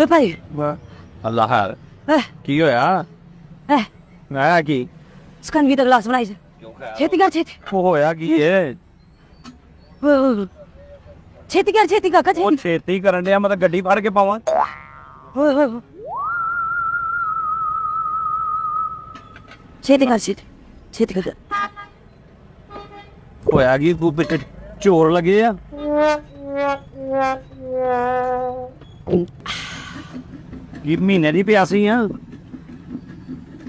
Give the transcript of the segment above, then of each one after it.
ਵੇ ਭਾਈ ਅੱਲਾ ਹਾਲ ਕੀ ਹੋਇਆ? ਮੈਂ ਕੀ ਸਕੰਜਵੀ ਦਾ ਗਲਾਸ ਬਣਾਈ ਛੇਤੀ ਕਰ ਛੇਤੀ ਹੋਇਆ ਕੀ ਏ? ਛੇਤੀ ਕਰ ਛੇਤੀ ਕਾਕਾ ਉਹ ਛੇਤੀ ਕਰਨ ਡਿਆ, ਮੈਂ ਤਾਂ ਗੱਡੀ ਫੜ ਕੇ ਪਾਵਾਂ। ਹੋਏ ਹੋਏ ਛੇਤੀ ਕਰ ਛੇਤੀ ਛੇਤੀ ਕਰ। ਹੋਇਆ ਕੀ? ਤੂੰ ਪਿੱਛੇ ਚੋਰ ਲੱਗੇ ਆ? ਕੀ ਮਹੀਨੇ ਦੀ ਪਿਆਸੀ ਆ?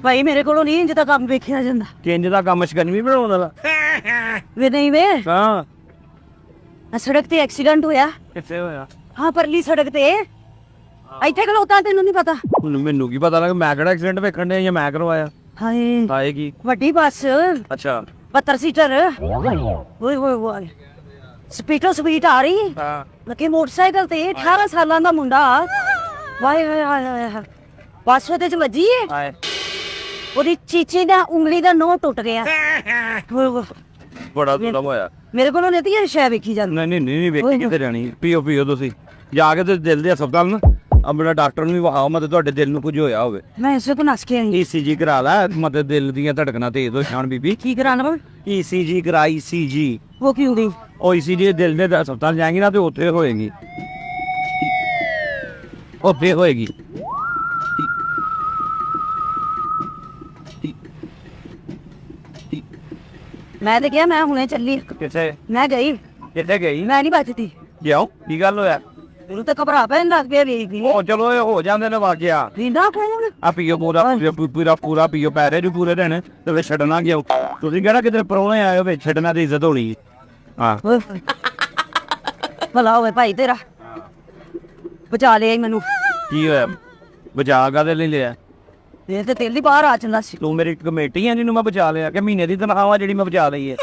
ਭਾਈ ਮੇਰੇ ਕੋਲੋਂ ਨਹੀਂ ਇੰਜ ਦਾ ਕੰਮ ਵੇਖਿਆ ਜਾਂਦਾ। ਕਿੰਜ ਦਾ ਕੰਮ ਸ਼ਿਕੰਜਵੀ ਬਣਾਉਣ ਵਾਲਾ? ਵੇ ਨਹੀਂ ਵੇ ਹਾਂ ਸੜਕ ਤੇ ਐਕਸੀਡੈਂਟ ਹੋਇਆ। ਕਿੱਥੇ ਹੋਇਆ? ਹਾਂ ਪਰਲੀ ਸੜਕ ਤੇ ਇੱਥੇ ਖਲੋਤਾ ਤੈਨੂੰ ਨਹੀਂ ਪਤਾ? ਹੁਣ ਮੈਨੂੰ ਕੀ ਪਤਾ ਲੱਗਾ, ਮੈਂ ਕਿਹੜਾ ਐਕਸੀਡੈਂਟ ਵੇਖਣ ਡਿਆ ਜਾਂ ਮੈਂ ਕਰਵਾਇਆ? ਹਾਏ ਆਏਗੀ ਵੱਡੀ ਬੱਸ ਅੱਛਾ 72 ਸੀਟਰ ਹੋਏ ਹੋਏ ਹੋਏ ਸਪੀਟਰ ਸਪੀਟ ਆ ਰਹੀ ਹਾਂ ਲੱਗੇ ਮੋਟਰਸਾਈਕਲ ਤੇ 18 ਸਾਲਾਂ ਦਾ ਮੁੰਡਾ ਵਾਏ ਹਾਏ ਹਾਏ ਹਾਏ ਬੱਸ ਉਹਦੇ ਚ ਵੱਜੀ ਏ। ਆਏ ਉਹਦੀ ਚੀਚੀ ਦਾ ਉਂਗਲੀ ਦਾ ਨੋਹ ਟੁੱਟ ਗਿਆ। ਹੋਏ ਹੋਏ ਬੜਾ ਦੁਲਮ ਹੋਇਆ। ਮੇਰੇ ਕੋਲੋਂ ਨਹੀਂ ਤੀ ਸ਼ੈ ਵੇਖੀ ਜਾਂਦੀ। ਨਹੀਂ ਵੇਖੀ ਕਿੱਥੇ ਜਾਣੀ? ਪੀਓ ਤੁਸੀਂ ਜਾ ਕੇ ਤੇ ਦਿਲ ਦੇ ਹਸਪਤਾਲ ਨਾ ਆਪਣਾ ਡਾਕਟਰ ਨੂੰ ਵੀ ਵਿਖਾਓ, ਮਤਲਬ ਤੁਹਾਡੇ ਦਿਲ ਨੂੰ ਕੁਝ ਹੋਇਆ ਹੋਵੇ। ਮੈਂ ਇਸੇ ਤੋਂ ਨਸ ਕੇ ਆਈ। ECG ਕਰਾ ਲੈ, ਮਤਲਬ ਦਿਲ ਦੀਆਂ ਧੜਕਣਾਂ ਤੇਜ਼ ਹੋ ਜਾਣ ਬੀਬੀ। ਕੀ ਕਰਾਣਾ ਵਾ? ECG ਕਰਾ ECG। ਉਹ ਕੀ ਹੁੰਦੀ? ਉਹ ECG ਦਿਲ ਦੇ ਹਸਪਤਾਲ ਜਾਏਗੀ ਨਾ ਤੇ ਉੱਥੇ ਹੋਏਗੀ, ਉੱਥੇ ਹੋਏਗੀ। ਮੈਂ ਤੇ ਕਿਹਾ ਮੈਂ ਹੁਣੇ ਚੱਲੀ। ਕਿੱਥੇ? ਮੈਂ ਗਈ। ਕਿੱਥੇ ਗਈ? ਮੈਂ ਨਹੀਂ ਬਚਦੀ। ਕਿਉਂ? ਕੀ ਗੱਲ ਹੋਇਆ? ਤੈਨੂੰ ਤਾਂ ਘਬਰਾ ਪੈਣ ਲੱਗ ਗਿਆ ਵੇਖਦੀ। ਉਹ ਚਲੋ ਇਹ ਹੋ ਜਾਂਦੇ ਨੇ ਵਾਕਿਆ। ਰਿੰਦਾ ਕੌਣ? ਆ ਪੀਓ ਪੂਰਾ ਪੀਓ, ਪੈਰੇ ਨੂੰ ਪੂਰੇ ਦੇਣੇ ਤੇ ਫਿਰ ਛੱਡਣਾ ਗਿਆ। ਤੁਸੀਂ ਕਿਹੜਾ ਕਿਤੇ ਪ੍ਰਾਹੁਣੇ ਆਏ ਹੋਵੇ, ਛੱਡਣਾ ਦੀ ਇੱਜ਼ਤ ਹੋਣੀ। ਹਾਂ ਭਲਾ ਹੋਵੇ ਭਾਈ ਤੇਰਾ, ਬਚਾ ਲਿਆ ਮੈਨੂੰ। ਕੀ ਹੋਇਆ? ਬਚਾ ਕਾਹਦੇ ਲਈ ਲਿਆ? ਇਹ ਤੇ ਤੇਲ ਦੀ ਬਾਹਰ ਆ ਚੱਲਾ ਸੀ। ਤੂੰ ਮੇਰੀ ਕਮੇਟੀ ਆ ਜਿਹਨੂੰ ਮੈਂ ਬਚਾ ਲਿਆ ਕਿ ਮਹੀਨੇ ਦੀ ਤਨਖਾਹ ਆ ਜਿਹੜੀ ਮੈਂ ਬਚਾ ਲਈ ਹੈ?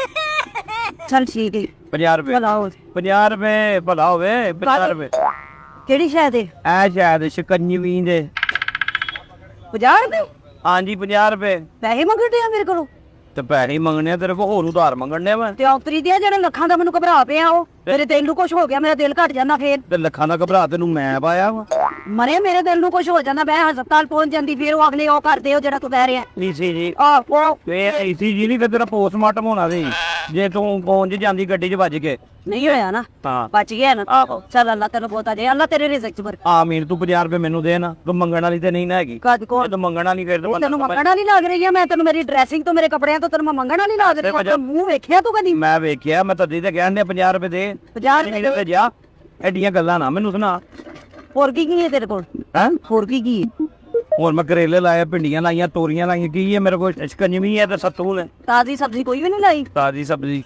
ਚੱਲ ਠੀਕ ਹੈ 50 ਰੁਪਏ। ਭਲਾ ਹੋਵੇ। 50 ਰੁਪਏ ਭਲਾ ਹੋਵੇ। 50 ਰੁਪਏ ਕਿਹੜੀ ਸ਼ੈ ਦੇ? ਐ ਸ਼ਾਇਦ ਸ਼ਿਕੰਜਵੀ ਦੇ। 50 ਰੁਪਏ? ਹਾਂਜੀ 50 ਰੁਪਏ। ਪੈਸੇ ਮੰਗਦੇ ਆ ਮੇਰੇ ਕੋਲੋਂ? ਤੇ ਪੈਸੇ ਹੀ ਮੰਗਣੇ ਆ ਤੇਰੇ ਕੋਲ, ਹੋਰ ਉਧਾਰ ਮੰਗਣੇ ਮੈਂ? ਤੇ ਔਤਰੀ ਦੇ ਜਿਹੜੇ ਲੱਖਾਂ ਦਾ ਮੈਨੂੰ ਘਬਰਾ ਪਿਆ ਉਹ ਮੇਰੇ ਦਿਲ ਨੂੰ ਕੁਝ ਹੋ ਗਿਆ, ਮੇਰਾ ਦਿਲ ਘਟ ਜਾਂਦਾ ਫੇਰ। ਤੇ ਲੱਖਾਂ ਦਾ ਘਬਰਾ ਤੈਨੂੰ ਮੈਂ ਪਾਇਆ ਵਾ? ਮਰੇ ਮੇਰੇ ਦਿਲ ਨੂੰ ਕੁਝ ਹੋ ਜਾਂਦਾ, ਮੈਂ ਹਸਪਤਾਲ ਪਹੁੰਚ ਜਾਂਦੀ, ਫੇਰ ਉਹ ਅਗਲੇ ਉਹ ਕਰਦੇ ਹੋ ਜਿਹੜਾ ਤੂੰ ਕਹਿ ਰਿਹਾ। ECG ਉਹ ECG ਨਹੀਂ ਤੇ ਤੇਰਾ ਪੋਸਟਮਾਰਟਮ ਹੋਣਾ ਸੀ ਜੇ ਤੂੰ ਪਹੁੰਚ ਜਾਂਦੀ ਗੱਡੀ 'ਚ ਵੱਜ ਕੇ। ਨਹੀਂ ਹੋਇਆ ਨਾ, ਹਾਂ ਬਚ ਗਿਆ ਨਾ। ਆਹੋ ਚੱਲ ਅੱਲਾ ਤੈਨੂੰ ਬਹੁਤਾ ਜੇ, ਅੱਲਾ ਤੇਰੇ ਰਿਜ਼ਕ ਚ ਬਰ। ਆਮੀਨ। ਤੂੰ 50 ਰੁਪਏ ਮੈਨੂੰ ਦੇ ਨਾ, ਤੂੰ ਮੰਗਣ ਵਾਲੀ ਤੇ ਨਹੀਂ ਨਾ ਹੈਗੀ। ਕਦ ਕੋਲ ਤੂੰ ਮੰਗਣ ਵਾਲੀ ਫਿਰ ਤੈਨੂੰ ਮੰਗਣਾ ਨਹੀਂ ਲੱਗ ਰਹੀ ਆ? ਮੈਂ ਤੈਨੂੰ ਮੇਰੀ ਡਰੈਸਿੰਗ ਤੋਂ ਮੇਰੇ ਕੱਪੜਿਆਂ ਤੋਂ ਤੈਨੂੰ ਮੈਂ ਮੰਗਣਾ ਨਹੀਂ ਲੱਗ ਰਹੀ। ਮੂੰਹ ਵੇਖਿਆ ਤੂੰ ਕਦੀ? ਮੈਂ ਵੇਖਿਆ, ਮੈਂ ਤਦੀ ਤੇ ਕਹਿੰਦੇ 50 ਰੁਪਏ ਦੇ। 50 ਰੁਪਏ ਤੇ ਜਾ, ਐਡੀਆਂ ਗੱਲਾਂ ਨਾ ਮੈਨੂੰ ਸੁਣਾ। ਹੋਰ ਕੀ ਕੀ ਹੈ ਤੇਰੇ ਕੋਲ? ਹੈ ਹੋਰ ਕੀ ਕੀ ਹੈ? ਹੋਰ ਮੈਂ ਕਰੇਲੇ ਲਾਏ, ਭਿੰਡੀਆਂ ਲਾਈਆਂ, ਤੋਰੀਆਂ ਲਾਈਆਂ। ਕੀ ਹੈ ਮੇਰੇ ਕੋਲ? ਸ਼ਿਕੰਜਵੀ ਹੈ ਤੇ ਸੱਤੂ ਨੇ। ਤਾਜ਼ੀ ਸਬਜ਼ੀ ਕੋਈ ਵੀ ਨਹੀਂ ਲਾਈ? ਤਾਜ਼ੀ ਸਬਜ਼ੀ।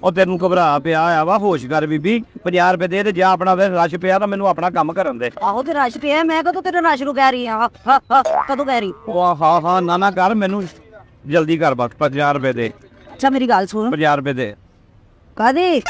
ਉਹ ਤੈਨੂੰ ਘਬਰਾ ਪਿਆ ਆ ਵਾ, ਹੋਸ਼ ਕਰ ਬੀਬੀ। 50 ਰੁਪਏ ਦੇ ਤੇ ਜਾ, ਆਪਣਾ ਫਿਰ ਰਸ਼ ਪਿਆ ਤਾਂ ਮੈਨੂੰ ਆਪਣਾ ਕੰਮ ਕਰਨ ਦੇ। ਆਹੋ ਤੇ ਰਸ਼ ਪਿਆ, ਮੈਂ ਕਦੋਂ ਤੇਰੇ ਰਸ਼ ਨੂੰ ਕਹਿ ਰਹੀ ਆ? ਕਦੋਂ ਕਹਿ ਰਹੀ? ਉਹ ਹਾਂ ਨਾ ਕਰ, ਮੈਨੂੰ ਜਲਦੀ ਕਰ ਬਸ। 50 ਰੁਪਏ ਦੇ। ਅੱਛਾ ਮੇਰੀ ਗੱਲ ਸੁਣ। 50 ਰੁਪਏ ਦੇ। ਕਾਦੇ?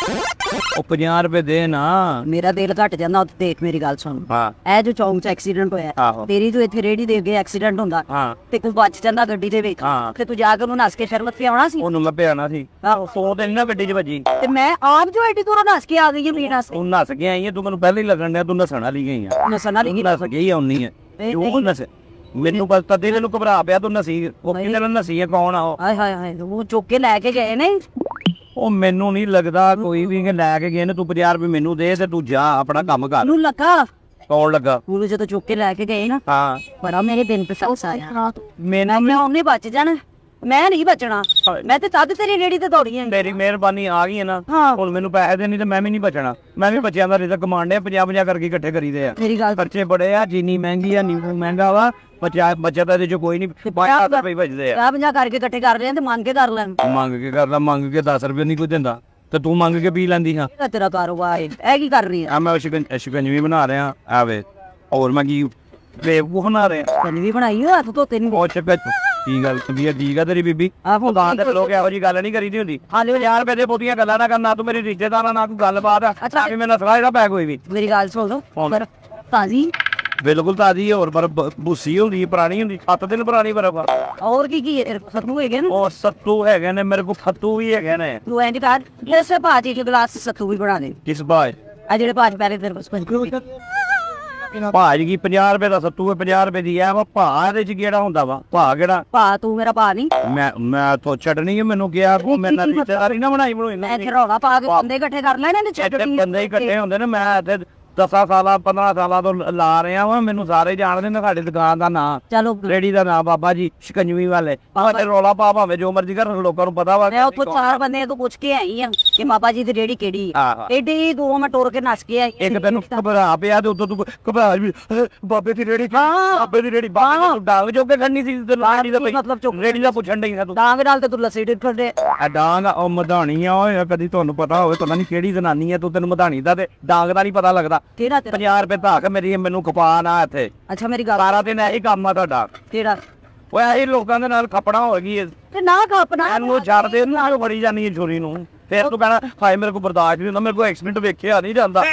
ਉਹ 50 ਰੁਪਏ ਦੇ ਨਾ। ਮੇਰਾ ਦਿਲ ਘਟ ਜਾਂਦਾ ਉੱਥੇ ਦੇਖ। ਮੇਰੀ ਗੱਲ ਸੁਣ, ਹਾਂ ਇਹ ਜੋ ਚੌਂਕ 'ਚ ਐਕਸੀਡੈਂਟ ਹੋਇਆ, ਆਹੋ। ਤੇਰੀ ਜੋ ਇੱਥੇ ਰੇੜੀ ਦੇ ਅੱਗੇ ਐਕਸੀਡੈਂਟ ਹੁੰਦਾ ਹਾਂ ਤੇ ਕੋਈ ਬਚ ਜਾਂਦਾ ਗੱਡੀ ਦੇ ਵਿੱਚ, ਹਾਂ। ਤੇ ਤੂੰ ਜਾ ਕੇ ਉਹਨੂੰ ਨੱਸ ਕੇ ਸ਼ਰਮਤ ਤੇ ਆਉਣਾ ਸੀ। ਉਹਨੂੰ ਮੈਂ ਪਿਆਣਾ ਸੀ। ਆਹੋ ਸੋ ਤੇ ਨੀ ਨਾ ਗੱਡੀ 'ਚ ਵੱਜੀ। ਤੇ ਮੈਂ ਆਪ ਜੋ ਐਡੀ ਦੂਰੋਂ ਨੱਸ ਕੇ ਆ ਗਈ ਮੀਨ ਵਾਸਤੇ। ਤੂੰ ਨੱਸ ਕੇ ਆਈ ਹੈ, ਤੂੰ ਮੈਨੂੰ ਪਹਿਲਾਂ ਹੀ ਲੱਗਣ ਡਿਆ ਤੂੰ ਨੱਸਣ ਵਾਲੀ ਗਈ ਆ। ਨੱਸਣ ਵਾਲੀ ਨੱਸ ਗਈ ਆਉਣੀ ਹੈ ਉਹ ਨੱਸ। ਮੈਨੂੰ ਪਤਾ ਤਦੇ ਤੈਨੂੰ ਘਬਰਾ ਪਿਆ, ਤੂੰ ਨੱਸੀ। ਉਹ ਕਿਹਦੇ ਨਾਲ ਨੱਸੀ ਹੈ? ਕੌਣ ਆ ਉਹ? ਹਾਏ ਹਾਏ ਹਾਏ, ਉਹ ਚੁੱਕ ਕੇ ਲੈ ਕੇ ਗਏ ਨੇ। ਉਹ ਮੈਨੂੰ ਨਹੀਂ ਲੱਗਦਾ ਕੋਈ ਵੀ ਲੈ ਕੇ ਗਏ ਨੇ। ਤੂੰ 50 ਰੁਪਏ ਮੈਨੂੰ ਦੇ ਤੇ ਤੂੰ ਜਾ ਆਪਣਾ ਕੰਮ ਕਰ। ਨੂੰ ਲੱਗਾ ਕੌਣ ਲੱਗਾ? ਉਹਨੂੰ ਜਦੋਂ ਚੁੱਕ ਕੇ ਲੈ ਕੇ ਗਏ ਨਾ, ਹਾਂ ਬੜਾ ਮੇਰੇ ਦਿਨ ਪਸੰਦ ਆਇਆ। ਮੈਨੂੰ ਮੈਂ ਉਹਨੇ ਬਚ ਜਾਣਾ, ਮੈਂ ਨਹੀਂ ਬਚਣਾ। ਮੈਂ ਤੇ ਤਦ ਤੇਰੀ ਰੇੜੀ ਤੇ ਦੌੜੀ ਆਂ। ਤੇਰੀ ਮਿਹਰਬਾਨੀ ਆ ਗਈ ਹੈ ਨਾ। ਹਾਂ ਹੁਣ ਮੈਨੂੰ ਪੈਸੇ ਦੇਣੀ ਤੇ ਮੈਂ ਵੀ ਨਹੀਂ ਬਚਣਾ। ਮੈਂ ਵੀ ਬੱਚਿਆਂ ਦਾ ਰਿਜ਼ਕ ਕਮਾਉਂਦੇ 50-50 ਕਰਕੇ ਇਕੱਠੇ ਕਰੀਦੇ ਆ। ਮੇਰੀ ਗੱਲ ਖਰਚੇ ਬੜੇ ਆ, ਚੀਨੀ ਮਹਿੰਗੀ ਆ, ਨਿੰਬੂ ਮਹਿੰਗਾ ਵਾ। ਬੱਚਤ ਇਹਦੇ ਚ ਕੋਈ ਨਹੀਂ, 50 ਰੁਪਏ ਬਚਦੇ ਆ। 50 ਕਰਕੇ ਇਕੱਠੇ ਕਰ ਰਹੇ ਆ ਤੇ ਮੰਗ ਕੇ ਕਰ ਲੈਣ। ਮੰਗ ਕੇ ਕਰਦਾ, ਮੰਗ ਕੇ 10 ਰੁਪਏ ਨਹੀਂ ਕੋਈ ਦਿੰਦਾ ਤੇ ਤੂੰ ਮੰਗ ਕੇ ਪੀ ਲੈਂਦੀ ਹਾਂ। ਇਹ ਤੇਰਾ ਕਾਰੋਬਾਰ ਹੈ, ਇਹ ਕੀ ਕਰ ਰਹੀ ਆ? ਆ ਮੈਂ ਸ਼ਿਕੰਜਵੀ ਬਣਾ ਰਿਹਾ ਆਵੇ। ਹੋਰ ਮੈਂ ਕੀ ਬੇਵਕੂਫ ਬਣਾ ਰਿਹਾ? ਤੈਨੂੰ ਵੀ ਬਣਾਈ ਆ ਹੱਥ ਧੋਤੇ ਨਹੀਂ? ਉਹ ਚੱਕਰ ਕੀ ਗੱਲ ਤਬੀਅਤ ਠੀਕ ਆ ਤੇਰੀ ਬੀਬੀ? ਆਹੋ ਤਾਂ ਤੇ ਲੋਕ ਇਹੋ ਜੀ ਗੱਲ ਨਹੀਂ ਕਰੀਦੀ ਹੁੰਦੀ। ਹਾਲੇ 50 ਰੁਪਏ ਦੇ ਬਹੁਤੀਆਂ ਗੱਲਾਂ ਨਾ ਕਰਨਾ। ਤੂੰ ਮੇਰੀ ਰਿਸ਼ਤੇਦਾਰਾਂ ਨਾਲ ਕੋਈ ਗੱਲਬਾਤ ਆ? ਅੱਛਾ। ਵੀ ਮੈਂ ਨਸਲਾ ਇਹਦਾ ਪੈ ਕੋਈ ਵੀ। ਮੇਰੀ ਗੱਲ ਸੁਣ ਲਓ, ਕੌਣ? ਤਾਜ਼ੀ ਬਿਲਕੁਲ ਤਾਜ਼ੀ। ਹੋਰ ਪਰ ਬੁੱਸੀ ਹੁੰਦੀ, ਪੁਰਾਣੀ ਹੁੰਦੀ, 7 ਦਿਨ ਪੁਰਾਣੀ ਬਰਫ। ਹੋਰ ਕੀ ਕੀ ਹੈ? ਸੱਤੂ ਹੈਗੇ ਨੇ? ਉਹ ਸੱਤੂ ਹੈਗੇ ਨੇ ਮੇਰੇ ਕੋਲ, ਫੱਤੂ ਵੀ ਹੈਗੇ ਨੇ। ਤੂੰ ਇੰਜ ਕਰ, ਇਸੇ ਭਾਜੀ ਦੇ ਗਲਾਸ ਸੱਤੂ ਵੀ ਬਣਾ ਦੇ। ਕਿਸ ਬਾਏ? ਆ ਜਿਹੜੇ ਭਾਜ ਪਹਿਲੇ ਤੇਰੇ ਕੋਲ ਭਾਜ ਕੀ 50 ਰੁਪਏ ਦਾ ਸੱਤੂ ਹੈ, 50 ਰੁਪਏ ਦੀ ਆ ਵਾ ਭਾ। ਇਹਦੇ ਚ ਕਿਹੜਾ ਹੁੰਦਾ ਵਾ ਭਾ? ਕਿਹੜਾ ਭਾ? ਤੂੰ ਮੇਰਾ ਭਾ ਨਹੀਂ। ਮੈਂ ਤੋਂ ਛੱਡਣੀ ਹੈ ਮੈਨੂੰ ਕਿਹਾ ਕੋ ਮੇਰੇ ਨਾਲ ਰਿਸ਼ਤੇਦਾਰੀ ਨਾ ਬਣਾਈ ਬਣੋਈ ਮੈਂ ਇੱਥੇ ਰੌਲਾ ਪਾ ਕੇ ਬੰਦੇ ਇਕੱਠੇ ਕਰ ਲੈਣੇ ਨੇ। ਇੱਥੇ ਬੰਦੇ ਇਕੱਠੇ ਹੁੰਦੇ ਨੇ। ਮੈਂ ਇੱਥੇ 10 ਸਾਲਾਂ 15 ਸਾਲਾਂ ਤੋਂ ਲਾ ਰਿਹਾ ਵਾਂ, ਮੈਨੂੰ ਸਾਰੇ ਜਾਣਦੇ ਨੇ। ਸਾਡੀ ਦੁਕਾਨ ਦਾ ਨਾਂ, ਚਲੋ ਰੇੜੀ ਦਾ ਨਾਂ ਬਾਬਾ ਜੀ ਸ਼ਿਕੰਜਵੀ ਵਾਲੇ। ਭਾਵੇਂ ਰੌਲਾ ਪਾ ਭਾਵੇਂ ਜੋ ਮਰਜ਼ੀ ਕਰ, ਲੋਕਾਂ ਨੂੰ ਪਤਾ ਵਾ। ਮੈਂ ਉੱਥੋਂ 4 ਬੰਦੇ ਤੋਂ ਪੁੱਛ ਕੇ ਆਈ ਆ ਕਿ ਬਾਬਾ ਜੀ ਦੀ ਰੇੜੀ ਕਿਹੜੀ ਆ। ਏਡੀ ਦੂਰ ਮੈਂ ਟੁਰ ਕੇ ਨੱਸ ਕੇ ਆਈ। ਇੱਕ ਤੈਨੂੰ ਘਬਰਾ ਪਿਆ ਤੇ ਉਦੋਂ ਤੂੰ ਘਬਰਾ ਵੀ ਬਾਬੇ ਦੀ ਰੇੜੀ, ਬਾਬੇ ਦੀ ਰੇੜੀ। ਬਾਬਾ ਤੂੰ ਡਾਂਗ ਚੁੱਕ ਕੇ ਖੜਨੀ ਸੀ ਤੇ ਰੇੜੀ ਦਾ ਮਤਲਬ ਰੇੜੀ ਦਾ ਪੁੱਛਣ ਡਈ ਨਾ ਤੂੰ। ਡਾਂਗ ਨਾਲ ਤੇ ਤੂੰ ਲੱਸੀ ਡਿੱਠੇ ਆ ਡਾਂਗ ਉਹ ਮਧਾਣੀ ਆ। ਓਏ ਕਦੀ ਤੁਹਾਨੂੰ ਪਤਾ ਹੋਵੇ ਪਤਾ ਨਹੀਂ ਕਿਹੜੀ ਜ਼ਨਾਨੀ ਆ ਤੂੰ, ਤੈਨੂੰ ਮਧਾਣੀ ਦਾ ਤੇ ਡਾਂਗ ਦਾ ਨਹੀਂ ਪਤਾ ਲੱਗਦਾ। ਕਿਹੜਾ ਤੇਰਾ? 50 ਰੁਪਏ ਧਾਕ ਮੇਰੀ ਮੈਨੂੰ ਖਪਾ ਨਾ ਇੱਥੇ। ਅੱਛਾ ਮੇਰੀ ਗੱਲ, ਸਾਰਾ ਦਿਨ ਇਹੀ ਕੰਮ ਆ ਤੁਹਾਡਾ। ਕਿਹੜਾ? ਓਏ ਇਹੀ ਲੋਕਾਂ ਦੇ ਨਾਲ ਖਪਣਾ ਹੋ ਗਈ। ਤੇ ਨਾ ਖਾਪਣਾ ਇਹਨੂੰ ਛੱਡ ਦੇ ਨਾ, ਬੜੀ ਜਾਨੀ ਹੈ ਛੁਰੀ ਨੂੰ। ਫਿਰ ਤੂੰ ਕਹਿਣਾ ਹਾਏ ਮੇਰੇ ਕੋਲ ਬਰਦਾਸ਼ਤ ਨਹੀਂ ਹੁੰਦਾ, ਮੇਰੇ ਕੋਲ ਐਕਸੀਡੈਂਟ ਵੇਖਿਆ ਨਹੀਂ ਜਾਂਦਾ।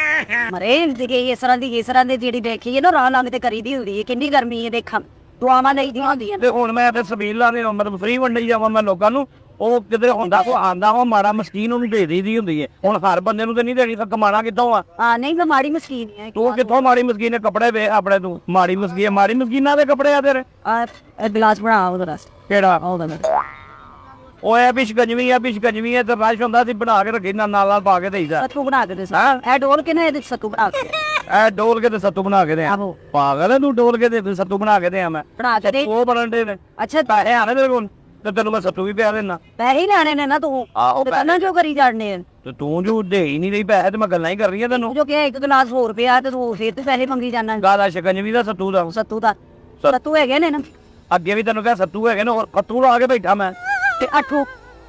ਮਰੇ ਇਸ ਤਰ੍ਹਾਂ ਦੀ ਜਿਹੜੀ ਦੇਖੀ ਹੈ ਨਾ ਰਾਹ ਲੰਘ ਤੇ ਕਰੀਦੀ ਹੁੰਦੀ ਹੈ। ਕਿੰਨੀ ਗਰਮੀ ਹੈ ਦੇਖਾਂ, ਦੁਆਵਾਂ ਲਈ ਦੀਆਂ ਹੁੰਦੀਆਂ। ਤੇ ਹੁਣ ਮੈਂ ਤੇ ਸਬੀਲਾਂ ਦੇ ਮਤਲਬ ਫ੍ਰੀ ਵੰਡੀ ਜਾਵਾਂ ਮੈਂ ਲੋਕਾਂ ਨੂੰ। ਉਹ ਕਿਤੇ ਹੁੰਦਾ ਕੋ ਆਂਦਾ ਵਾ ਮਾੜਾ ਮਸਕੀਨ ਉਹਨੂੰ ਦੇ ਦੇਈਦੀ ਹੁੰਦੀ ਹੈ। ਹੁਣ ਹਰ ਬੰਦੇ ਨੂੰ ਤੇ ਨਹੀਂ ਦੇਣੀ, ਤਾਂ ਕਮਾਣਾ ਕਿੱਥੋਂ ਆ? ਹਾਂ ਨਹੀਂ ਮੈਂ ਮਾੜੀ ਮਸਕੀਨ ਹੈ। ਤੂੰ ਕਿੱਥੋਂ ਮਾੜੀ ਮਸਕੀਨ ਨੇ ਕੱਪੜੇ ਵੇ ਆਪਣੇ? ਤੂੰ ਮਾੜੀ ਮਸਕੀਨ, ਮਾੜੀ ਮਸਕੀਨਾਂ ਦੇ ਕੱਪੜੇ ਆ ਤੇਰੇ। ਇਹ ਗਲਾਸ ਬਣਾ ਉਹਦਾ ਰਸ ਕਿਹੜਾ? ਉਹਦਾ ਓਏ ਪਿਸ਼ਕੰਜਵੀ ਆ, ਪਿਸ਼ਕੰਜਵੀ ਹੈ ਤੇ ਰਸ਼ ਹੁੰਦਾ ਸੀ ਬਣਾ ਕੇ ਰੱਖੀ ਨਾਲ ਪਾ ਕੇ ਦੇਈਦਾ। ਸੱਤੂ ਬਣਾ ਕੇ ਦੇ ਇਹ ਡੋਲ ਕੇ ਨਾ ਇਹਦੇ ਸੱਤੂ ਬਣਾ ਕੇ ਐ ਡੋਲ ਕੇ ਤੇ ਸੱਤੂ ਬਣਾ ਕੇ ਦੇ। ਆਹੋ ਪਾਗਲ ਹੈ ਤੂੰ, ਡੋਲ ਕੇ ਤੇ ਸੱਤੂ ਬਣਾ ਕੇ ਦੇ। ਮੈਂ ਬਣਾ ਕੇ ਦੇ। ਉਹ ਬਣਨ ਦੇ ਨੇ। ਅੱਛਾ ਪੈਸੇ ਆਣੇ ਮੇਰੇ ਕੋਲ ਤੇ ਤੈਨੂੰ ਮੈਂ ਸੱਤੂ ਵੀ ਪਿਆ ਦੇਣਾ। ਪੈਸੇ ਹੀ ਲੈਣੇ ਨੇ ਨਾ ਤੂੰ। ਆਹੋ ਪਹਿਲਾਂ ਜੋ ਕਰੀ ਜਾਣਨੇ ਤੇ ਤੂੰ ਜੋ ਦੇ ਹੀ ਨਹੀਂ ਰਹੀ ਪੈਸੇ ਤੇ ਮੈਂ ਗੱਲਾਂ ਹੀ ਕਰ ਰਹੀ ਆ ਤੈਨੂੰ। ਜੋ ਕਿ 1 ਗਲਾਸ ਹੋਰ ਪਿਆ ਤੇ ਤੂੰ ਫੇਰ ਤੇ ਪੈਸੇ ਮੰਗੀ ਜਾਣਾ। ਗਾਲਾ ਸ਼ਿਕੰਜਵੀ ਦਾ ਸੱਤੂ ਦਾ। ਸੱਤੂ ਦਾ ਸੱਤੂ ਹੈਗੇ ਨੇ ਨਾ ਅੱਗੇ ਵੀ ਤੈਨੂੰ ਕਿਹਾ ਸੱਤੂ ਹੈਗੇ ਨੇ, ਹੋਰ ਕੱਤੂ ਲਾ ਕੇ ਬੈਠਾ ਮੈਂ। ਤੇ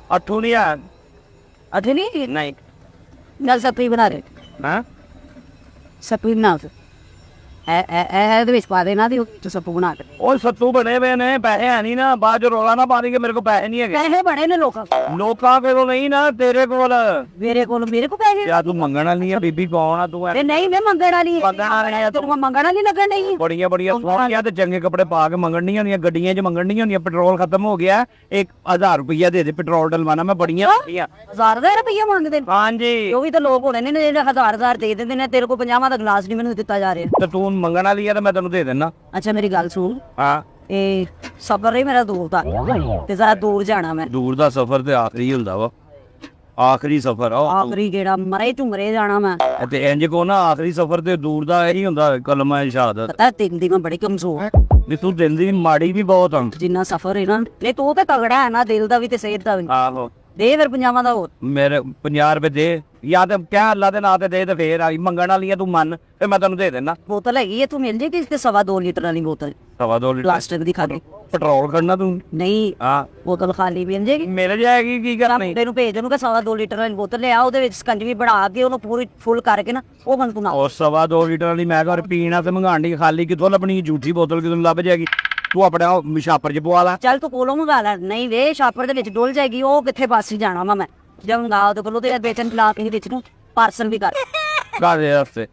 ਅੱਠੂ ਨਹੀਂ ਆ। ਅੱਠ ਨਹੀਂ ਨਹੀਂ ਨਾਲ ਸੱਤੂ ਹੀ ਬਣਾ ਦੇ। ਹਾਂ ਸੱਤੂ ਹੀ ਬਣਾ ਦੇ। ਇਹਦੇ ਵਿੱਚ ਪਾ ਦੇਣਾ ਦੀ ਸੱਤੂ ਬਣਾ ਕੇ। ਉਹ ਸੱਤੂ ਬਣੇ ਵੇ ਨੇ, ਪੈਸੇ ਹੈ ਨਹੀਂ ਨਾ। ਬਾਅਦ ਚ ਰੋਲਾ ਨਾ ਪਾ ਦੇ ਕਿ ਮੇਰੇ ਕੋਲ ਪੈਸੇ ਨਹੀਂ ਹੈਗੇ। ਪੈਸੇ ਬੜੇ ਨੇ ਲੋਕਾਂ ਕੋਲ ਨਹੀਂ ਨਾ, ਤੇਰੇ ਕੋਲ। ਮੇਰੇ ਕੋਲ ਪੈਸੇ। ਯਾ ਤੂੰ ਮੰਗਣ ਵਾਲੀ ਆ? ਬੀਬੀ ਕੌਣ ਆ ਤੂੰ? ਤੇ ਨਹੀਂ ਮੈਂ ਮੰਗਣ ਵਾਲੀ ਤੈਨੂੰ ਮੰਗਣ ਵਾਲੀ ਲੱਗਣ ਨਹੀਂ। ਬੜੀਆਂ ਸੋਹਣੀਆਂ ਤੇ ਚੰਗੇ ਕੱਪੜੇ ਪਾ ਕੇ ਮੰਗਣ ਨਹੀਂ ਹੁੰਦੀਆਂ, ਗੱਡੀਆਂ 'ਚ ਮੰਗਣ ਨਹੀਂ ਹੁੰਦੀਆਂ। ਪੈਟਰੋਲ ਖਤਮ ਹੋ ਗਿਆ, 1000 ਰੁਪਇਆ ਦੇ ਦੇ ਪੈਟਰੋਲ ਡਲਵਾਣਾ। ਮੈਂ ਬੜੀਆਂ 1000 ਦਾ ਰੁਪਇਆ ਮੰਗਦੇ ਨੇ। ਹਾਂਜੀ ਉਹ ਵੀ ਤਾਂ ਲੋਕ ਹੋਣੇ ਨੇ ਜਿਹੜੇ 1000 ਦੇ ਦਿੰਦੇ ਨੇ। ਤੇਰੇ ਕੋਲ 50 ਦਾ ਗਲਾਸ ਨਹੀਂ ਮੈਨੂੰ ਦਿੱਤਾ ਜਾ ਰਿਹਾ। ਤੇ ਤੂੰ ਮੰਗਣ ਵਾਲੀ ਆ ਤੇ ਮੈਂ ਤੈਨੂੰ ਦੇ ਦੇਣਾ। ਅੱਛਾ ਮੇਰੀ ਗੱਲ ਸੁਣ। ਹਾਂ ਇਹ ਸਫ਼ਰ ਹੀ ਮੇਰਾ ਦੂਰ ਦਾ ਤੇ ਜ਼ਰਾ ਦੂਰ ਜਾਣਾ ਮੈਂ। ਦੂਰ ਦਾ ਸਫ਼ਰ ਤੇ ਆਖਰੀ ਹੁੰਦਾ ਵਾ। ਆਖਰੀ ਸਫ਼ਰ ਆਖਰੀ ਕਿਹੜਾ ਮਰੇ ਝੁਮਰੇ ਜਾਣਾ ਮੈਂ। ਤੇ ਇੰਜ ਕੋ ਨਾ ਆਖਰੀ ਸਫ਼ਰ ਤੇ ਦੂਰ ਦਾ ਇਹੀ ਹੁੰਦਾ ਕਲਮਾ ਸ਼ਹਾਦਤ। ਪਤਾ ਤਿੰਨ ਦੀ ਮੈਂ ਬੜੀ ਕਮਜ਼ੋਰ ਵੀ ਤੂੰ ਦਿਲ ਦੀ ਮਾੜੀ ਵੀ ਬਹੁਤ ਆ। ਜਿੰਨਾ ਸਫ਼ਰ ਹੈ ਨਾ ਨਹੀਂ ਤੂੰ ਤੇ ਤਗੜਾ ਹੈ ਨਾ, ਦਿਲ ਦਾ ਵੀ ਤੇ ਸਿਹਤ ਦਾ ਵੀ। ਆਹੋ ਦੇ ਫਿਰ 50 ਦਾ ਹੋਰ। ਮੇਰੇ 50 ਰੁਪਏ ਦੇ, ਜਾਂ ਤੇ ਕਹਿ ਅੱਲਾ ਦੇ ਨਾਂ ਤੇ ਦੇ। ਤੇ ਫੇਰ ਆਈ ਮੰਗਣ ਵਾਲੀ ਆ ਤੂੰ ਮੰਨ, ਫੇਰ ਮੈਂ ਤੈਨੂੰ ਦੇ ਦੇਣਾ। ਬੋਤਲ ਹੈਗੀ ਹੈ, ਤੂੰ ਮਿਲ ਜੇਗੀ ਤੇ 2.5 ਲੀਟਰ ਵਾਲੀ ਬੋਤਲ। 2.5 ਲੀਟਰ ਪਲਾਸਟਿਕ ਦੀ ਖਾਲੀ। ਪੈਟਰੋਲ ਕੱਢਣਾ ਤੂੰ? ਨਹੀਂ ਹਾਂ ਬੋਤਲ ਖਾਲੀ ਮਿਲ ਜੇਗੀ। ਮਿਲ ਜਾਏਗੀ। ਕੀ ਕਰਨੀ? ਤੈਨੂੰ ਭੇਜ ਦੂੰਗਾ 2.5 ਲੀਟਰ ਵਾਲੀ ਬੋਤਲ ਲਿਆ, ਉਹਦੇ ਵਿੱਚ ਸਕੰਜਵੀ ਬਣਾ ਕੇ ਉਹਨੂੰ ਪੂਰੀ ਫੁੱਲ ਕਰਕੇ ਨਾ ਉਹ ਬਣ ਤੂੰ ਨਾ। ਉਹ 2.5 ਲੀਟਰ ਵਾਲੀ ਮੈਂ ਘਰ ਪੀਣਾ ਤੇ ਮੰਗਾਣ ਦੀ ਖਾਲੀ ਕਿੱਥੋਂ ਲੱਭਣੀ? ਝੂਠੀ ਬੋਤਲ ਕਿਦੋਂ ਲੱਭ ਜਾਏਗੀ? ਤੂੰ ਆਪਣੇ ਛਾਪਰ 'ਚ ਪਵਾ ਲਾ। ਚੱਲ ਤੂੰ ਕੋਲੋਂ ਮੰਗਾ ਲੈ। ਨਹੀਂ ਵੇ ਛਾਪਰ ਦੇ ਵਿੱਚ ਡੁੱਲ ਜਾਏਗੀ, ਉਹ ਕਿੱਥੇ ਪਾਸੇ ਜਾਣਾ ਵਾ ਮੈਂ। ਜਦ ਮੰਗਾ ਉਹਦੇ ਕੋਲੋਂ ਤੇ ਵੇਚਣ ਲਾ ਕੇ ਵਿੱਚ ਨੂੰ ਪਾਰਸਲ ਵੀ ਕਰ ਕਾਹਦੇ ਵਾਸਤੇ?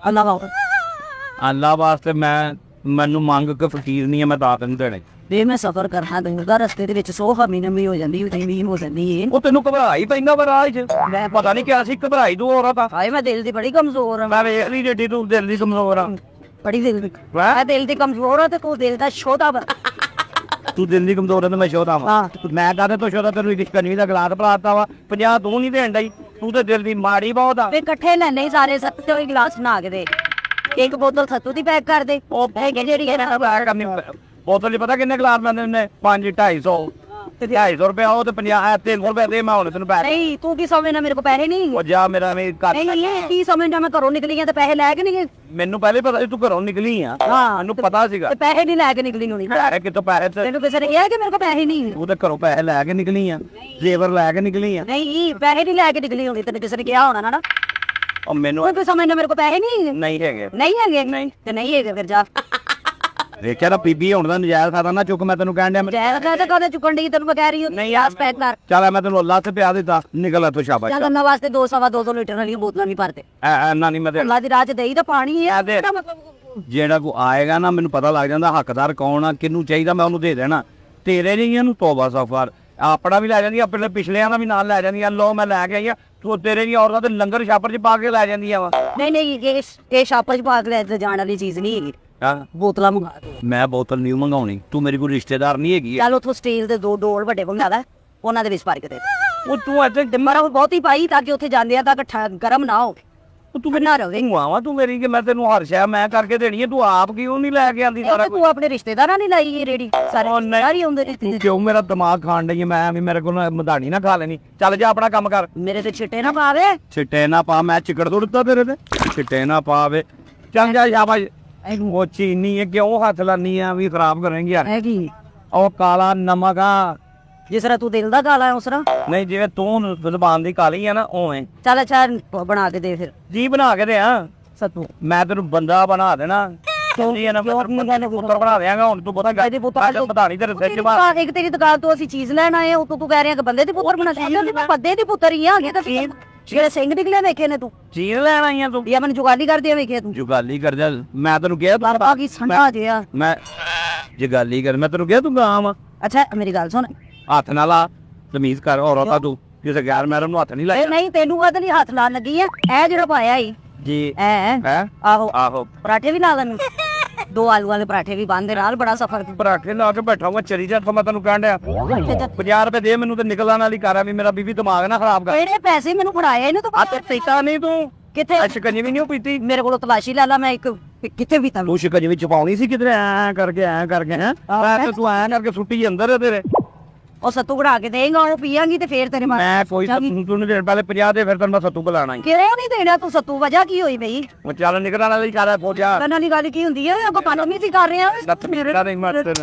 ਅੱਲਾ ਵਾਸਤੇ। ਮੈਨੂੰ ਮੰਗ ਕੇ ਫਕੀਰ ਨਹੀਂ ਆ, ਮੈਂ ਤਾਂ ਤੈਨੂੰ ਦੇਣੇ। ਵੇ ਮੈਂ ਸਫ਼ਰ ਕਰਨਾ ਦੂੰਗਾ, ਰਸਤੇ ਦੇ ਵਿੱਚ ਸੋਹ ਹਮੀ ਹੋ ਜਾਂਦੀ ਹੋ ਜਾਂਦੀ ਏ। ਉਹ ਤੈਨੂੰ ਘਬਰਾਈ ਪੈਂਦਾ ਵਾ ਰਾਹ 'ਚ। ਮੈਂ ਪਤਾ ਨਹੀਂ ਕਿਆ ਸੀ ਘਬਰਾਈ ਤੂੰ ਔਰਤ ਆ। ਹਾਏ ਮੈਂ ਦਿਲ ਦੀ ਬੜੀ ਕਮਜ਼ੋਰ ਆ। ਮੈਂ ਵੇਖ ਲਈ ਜੱਡੀ ਤੂੰ ਦਿਲ ਦੀ ਕਮਜ਼ੋਰ ਆ। ਬੜੀ ਦਿਲ ਦੀ ਮੈਂ ਦਿਲ ਦੀ ਕਮਜ਼ੋਰ ਆ ਤੇ ਤੂੰ ਦਿਲ ਦਾ ਛੋਟਾ ਵਾ। ਤੂੰ ਦਿਲ ਦੀ ਕਮਜ਼ੋਰ ਆ ਤੇ ਮੈਂ ਛੋਟਾ ਵਾ। ਮੈਂ ਕਹਦੇ ਤੋਂ ਛੋਟਾ ਤੈਨੂੰ ਸ਼ਿਕੰਜਵੀ ਦਾ ਗਲਾਸ ਪਲਾਤਾ ਵਾ। 50 ਤੂੰ ਨਹੀਂ ਦੇਣ ਡਈ। ਤੂੰ ਤੇ ਦਿਲ ਦੀ ਮਾੜੀ ਬਹੁਤ ਆ। ਵੇ ਇਕੱਠੇ ਲੈਣੇ ਸਾਰੇ ਸੱਤੇ ਹੋਈ ਗਲਾਸ ਬਣਾ ਕੇ ਦੇ। ਇੱਕ ਬੋਤਲ ਸੱਤੂ ਦੀ ਪੈਕ ਕਰ ਦੇ। ਉਹ ਜਿਹੜੀ ਹੈ ਨਾ ਬੋਤਲ 'ਚ ਪਤਾ ਕਿੰਨੇ ਗਲਾਸ ਪੈਂਦੇ ਨੇ? 250 ਤੇ 250 ਰੁਪਏ ਉਹ ਤੇ 50 300 ਰੁਪਏ ਦੇ ਮੈਂ ਹੁਣ ਤੈਨੂੰ ਪੈਸੇ। ਨਹੀਂ ਤੂੰ ਕੀ ਸਮਝਣਾ ਮੇਰੇ ਕੋਲ ਪੈਸੇ ਨਹੀਂ? ਉਹ ਜਾ ਮੇਰਾ ਮੈਂ ਕਰ। ਨਹੀਂ ਕੀ ਸਮਝਣਾ ਮੈਂ ਘਰੋਂ ਨਿਕਲੀ ਆ ਤੇ ਪੈਸੇ ਲੈ ਕੇ ਨਹੀਂ? ਮੈਨੂੰ ਪਹਿਲੇ ਪਤਾ ਸੀ ਤੂੰ ਘਰੋਂ ਨਿਕਲੀ ਆ। ਹਾਂ ਮੈਨੂੰ ਪਤਾ ਸੀਗਾ। ਤੇ ਪੈਸੇ ਨਹੀਂ ਲੈ ਕੇ ਨਿਕਲੀ ਹੋਣੀ। ਕਿਤੋਂ ਪੈਸੇ? ਤੈਨੂੰ ਕਿਸੇ ਨੇ ਕਿਹਾ ਕਿ ਮੇਰੇ ਕੋਲ ਪੈਸੇ ਨਹੀਂ? ਤੂੰ ਤੇ ਘਰੋਂ ਪੈਸੇ ਲੈ ਕੇ ਨਿਕਲੀ ਆ, ਜ਼ੇਵਰ ਲੈ ਕੇ ਨਿਕਲੀ ਆ। ਨਹੀਂ ਪੈਸੇ ਨਹੀਂ ਲੈ ਕੇ ਨਿਕਲੀ ਹੋਣੀ, ਤੈਨੂੰ ਕਿਸੇ ਨੇ ਕਿਹਾ ਹੋਣਾ ਨਾ। ਉਹ ਮੈਨੂੰ ਕੋਈ ਸਮਝਣਾ ਮੇਰੇ ਕੋਲ ਪੈਸੇ ਨਹੀਂ? ਨਹੀਂ ਹੈਗੇ। ਨਹੀਂ ਹੈਗੇ ਤੇ ਨਹੀਂ ਹੈਗੇ ਫਿਰ ਜਾ। ਦੇਖਿਆ ਨਾ ਬੀਬੀ ਹੁਣ ਦਾ ਨਜਾਇਜ਼ ਖਾਤਾ ਨਾ ਚੁੱਕ। ਮੈਂ ਤੈਨੂੰ ਕਹਿਣ ਡਿਆ ਜਾਇਜ਼ ਖਾਤਾ ਕਦੇ ਚੁੱਕਣ ਦੀ ਤੈਨੂੰ ਮੈਂ ਕਹਿ ਰਹੀ ਹਾਂ। ਨਹੀਂ ਯਾਰ ਪੈਕ ਕਰ। ਚੱਲ ਮੈਂ ਤੈਨੂੰ ਅੱਲਾ ਤੇ ਪਿਆ ਦਿੱਤਾ, ਨਿਕਲ ਇੱਥੋਂ ਸ਼ਾਬਾਸ਼। ਚੱਲ ਉਹਨਾਂ ਵਾਸਤੇ 2.25 ਲੀਟਰ ਵਾਲੀਆਂ ਬੋਤਲਾਂ ਵੀ ਭਰ ਦੇ। ਐਨਾ ਨਹੀਂ ਮੈਂ ਅੱਲਾ ਦੀ ਰਾਹ 'ਚ ਦੇਈ ਤਾਂ ਪਾਣੀ ਹੈ। ਜਿਹੜਾ ਕੋ ਆਏਗਾ ਨਾ ਮੈਨੂੰ ਪਤਾ ਲੱਗ ਜਾਂਦਾ ਹੱਕਦਾਰ ਕੌਣ ਆ, ਕਿਹਨੂੰ ਚਾਹੀਦਾ, ਮੈਂ ਉਹਨੂੰ ਦੇ ਦੇਣਾ। ਤੇਰੇ ਜਿਹੀਆਂ ਨੂੰ ਤੋਬਾ ਸਫਰ ਆਪਣਾ ਵੀ ਲੈ ਜਾਂਦੀ, ਆਪਣੇ ਪਿਛਲਿਆਂ ਦਾ ਵੀ ਨਾਲ ਲੈ ਜਾਂਦੀ। ਲੋ ਮੈਂ ਲੈ ਕੇ ਆਈ ਆ ਤੂੰ ਤੇਰੇ ਦੀਆਂ ਔਰਤਾਂ ਤੇ ਲੰਗਰ ਛਾਪਰ 'ਚ ਪਾ ਕੇ ਲੈ ਜਾਂਦੀਆਂ ਵਾ। ਨਹੀਂ ਇਹ ਛਾਪਰ ਚ ਪਾ ਕੇ ਲੈ ਜਾਣ ਵਾਲੀ ਚੀਜ਼ ਨਹੀਂ ਹੈਗੀ। ਹਾਂ ਬੋਤਲਾਂ ਮੰਗਾ ਦੋ। ਮੈਂ ਬੋਤਲ ਨਹੀਂ ਮੰਗਾਉਣੀ, ਤੂੰ ਮੇਰੀ ਕੋਈ ਰਿਸ਼ਤੇਦਾਰ ਨਹੀਂ ਹੈਗੀ। ਚੱਲ ਉੱਥੋਂ ਸਟੀਲ ਦੇ 2 ਡੋਲ ਵੱਡੇ ਮੰਗਾ ਲੈ, ਉਹਨਾਂ ਦੇ ਵਿੱਚ ਭਰ ਕੇ ਦੇ ਦੇ। ਉਹ ਤੂੰ ਇੱਥੇ ਡਿੰਮਰ ਬਹੁਤੀ ਪਾਈ ਤਾਂ ਕਿ ਉੱਥੇ ਜਾਂਦਿਆਂ ਤੱਕ ਗਰਮ ਨਾ ਹੋ, ਤੂੰ ਨਾ ਰਵੇ। ਤੂੰ ਆਵਾ ਤੂੰ ਮੇਰੀ ਕਿ ਮੈਂ ਤੈਨੂੰ ਹਰ ਸ਼ੈ ਮੈਂ ਕਰਕੇ ਦੇਣੀ ਹੈ, ਤੂੰ ਆਪ ਕਿਉਂ ਨਹੀਂ ਲੈ ਕੇ ਆਂਦੀ ਸਾਰਾ ਕੁਝ? ਤੂੰ ਆਪਣੇ ਰਿਸ਼ਤੇਦਾਰਾਂ ਨਹੀਂ ਲਾਈ ਇਹ ਰੇੜੀ, ਸਾਰੇ ਸਾਰੀ ਆਉਂਦੇ ਨੇ। ਤੂੰ ਕਿਉਂ ਮੇਰਾ ਦਿਮਾਗ ਖਾਣ ਡਈ ਹੈ? ਮੈਂ ਵੀ ਮੇਰੇ ਕੋਲ ਮਧਾਣੀ ਨਾ ਖਾ ਲੈਣੀ। ਚੱਲ ਜਾ ਆਪਣਾ ਕੰਮ ਕਰ। ਮੇਰੇ ਤੇ ਛਿੱਟੇ ਨਾ ਪਾਵੇ। ਛਿੱਟੇ ਨਾ ਪਾ, ਮੈਂ ਚਿਕੜ ਤੋੜਦਾ ਤੇਰੇ ਤੇ। ਛਿੱਟੇ ਨਾ ਪਾਵੇ, ਚੱਲ ਜਾ ਸ਼ਾਬਾਸ਼। ਉਹ ਚੀਨੀ ਹੈ, ਕਿਉਂ ਹੱਥ ਲਾਨੀ ਆ? ਵੀ ਖਰਾਬ ਕਰੇਂਗੀ ਯਾਰ। ਹੈ ਕੀ ਉਹ ਕਾਲਾ ਨਮਕ ਆ। ਜਿਸ ਤਰ੍ਹਾਂ ਤੂੰ ਦਿਲ ਦਾ ਕਾਲਾ ਹੈ ਉਸ ਤਰ੍ਹਾਂ। ਨਹੀਂ ਜਿਵੇਂ ਤੂੰ ਜ਼ੁਬਾਨ ਦੀ ਕਾਲੀ ਆ ਨਾ ਉਵੇਂ। ਚੱਲ ਅੱਛਾ ਬਣਾ ਕੇ ਦੇ ਫਿਰ। ਜੀ ਬਣਾ ਕੇ ਦੇ ਆ ਸੱਤੂ ਮੈਂ ਤੈਨੂੰ ਬੰਦਾ ਬਣਾ ਦੇਣਾ। ਪੁੱਤਰ ਬਣਾ ਦਿਆਂਗਾ। ਹੁਣ ਤੂੰ ਪਤਾ ਇਹਦੇ ਪੁੱਤਰ ਵਧਾਣੀ ਤੇਰੇ ਸਿਰ 'ਚ ਬਾਹਰ। ਇੱਕ ਤੇਰੀ ਦੁਕਾਨ ਤੋਂ ਅਸੀਂ ਚੀਜ਼ ਲੈਣ ਆਏ, ਉਹ ਤੂੰ ਕਹਿ ਰਿਹਾ ਕਿ ਬੰਦੇ ਦੀ ਪੁੱਤਰ ਬਣਾ ਦੇ। ਬੰਦੇ ਦੀ ਪੁੱਤਰ ਹੀ ਆ ਗਏ ਤਾਂ ਜਿਹੜੇ ਸਿੰਘ ਨਿਕਲੇ ਵੇਖੇ ਨੇ ਤੂੰ, ਚੀਜ਼ ਲੈਣ ਆਈਆਂ ਤੂੰ? ਜਾਂ ਮੈਨੂੰ ਜੁਗਾਲੀ ਕਰਦੇ ਵੇਖੇ ਤੂੰ? ਜੁਗਾਲੀ ਕਰ ਜਾ। ਮੈਂ ਤੈਨੂੰ ਕਿਹਾ ਬਾਬਾ ਕੀ ਸੰਡਾ ਜਿਆ। ਮੈਂ ਜੁਗਾਲੀ ਕਰ, ਮੈਂ ਤੈਨੂੰ ਕਿਹਾ ਤੂੰ ਗਾਂ ਵਾ। ਅੱਛਾ ਮੇਰੀ ਗੱਲ ਸੁਣ, ਹੱਥ ਨਾਲ ਆ, ਤਮੀਜ਼ ਕਰ। ਔਰਤਾਂ ਤੂੰ ਕਿਸੇ ਗੈਰ ਮਹਿਰਮ ਨੂੰ ਹੱਥ ਨਹੀਂ ਲਾਇਆ। ਨਹੀਂ ਤੈਨੂੰ ਕਦ ਨਹੀਂ ਹੱਥ ਲਾਣ ਲੱਗੀ ਆ। ਇਹ ਜਿਹੜਾ ਪਾਇਆ ਈ ਜੀ ਹੈ ਆਹੋ ਆਹੋ। ਪਰਾਠੇ ਵੀ ਲਾ ਦੇਣ, 2 ਆਲੂ ਵਾਲੇ ਪਰਾਠੇ ਵੀ ਬੰਦੇ ਨਾਲ, ਬੜਾ ਸਫਰ। ਪਰਾਠੇ ਲਾ ਕੇ ਬੈਠਾ ਹਾਂ ਚਰੀ ਜਾ। ਮੈਂ ਤੈਨੂੰ ਕਹਿਣ ਡਿਆ 50 ਰੁਪਏ ਦੇ ਮੈਨੂੰ ਤੇ ਨਿਕਲਣ ਵਾਲੀ ਕਰ ਆ ਵੀ ਮੇਰਾ ਬੀਬੀ ਦਿਮਾਗ ਨਾ ਖਰਾਬ ਕਰ। ਕਿਹੜੇ ਪੈਸੇ ਮੈਨੂੰ ਫੜਾਏ ਇਹਨੂੰ ਤੂੰ? ਆ ਤੇ ਪੀਤਾ ਨਹੀਂ ਤੂੰ? ਕਿੱਥੇ? ਸ਼ਿਕੰਜੀ ਵੀ ਨਹੀਂ ਪੀਤੀ ਮੇਰੇ ਕੋਲੋਂ ਤਲਾਸ਼ੀ ਲੈ ਲਾ, ਮੈਂ ਇੱਕ ਕਿੱਥੇ ਵੀ ਤਾਂ ਤੂੰ ਸ਼ਿਕੰਜੀ ਵਿੱਚ ਪਾਉਣੀ ਸੀ ਕਿਧਰੇ ਐ ਕਰਕੇ ਹੈ ਤੂੰ ਐ ਕਰਕੇ ਸੁੱਟੀ ਅੰਦਰ ਤੇਰੇ। ਉਹ ਸੱਤੂ ਬਣਾ ਕੇ ਦੇਗਾ, ਉਹ ਪੀਆਂਗੀ ਤੇ ਫੇਰ ਤੇਰੇ ਮੈਂ ਕੋਈ ਤੂੰ ਨੇ ਪਹਿਲੇ 50 ਦੇ ਫਿਰ ਤੈਨੂੰ ਮੈਂ ਸੱਤੂ ਬੁਲਾਣਾ ਹੀ। ਕਿਉਂ ਨਹੀਂ ਦੇਣਾ ਤੂੰ ਸੱਤੂ? ਵਜ੍ਹਾ ਕੀ ਹੋਈ ਬਈ? ਉਹ ਚੱਲ ਨਿਕਲਣ ਵਾਲੀ ਕਰ ਪਹੁੰਚਾ। ਕੰਨਾਂ ਦੀ ਗੱਲ ਕੀ ਹੁੰਦੀ ਹੈ? ਆਪਾਂ ਪਾਣੀ ਨਹੀਂ ਸੀ ਕਰ ਰਹੇ ਆ। ਮੇਰੇ ਨਹੀਂ ਮਰਦੇ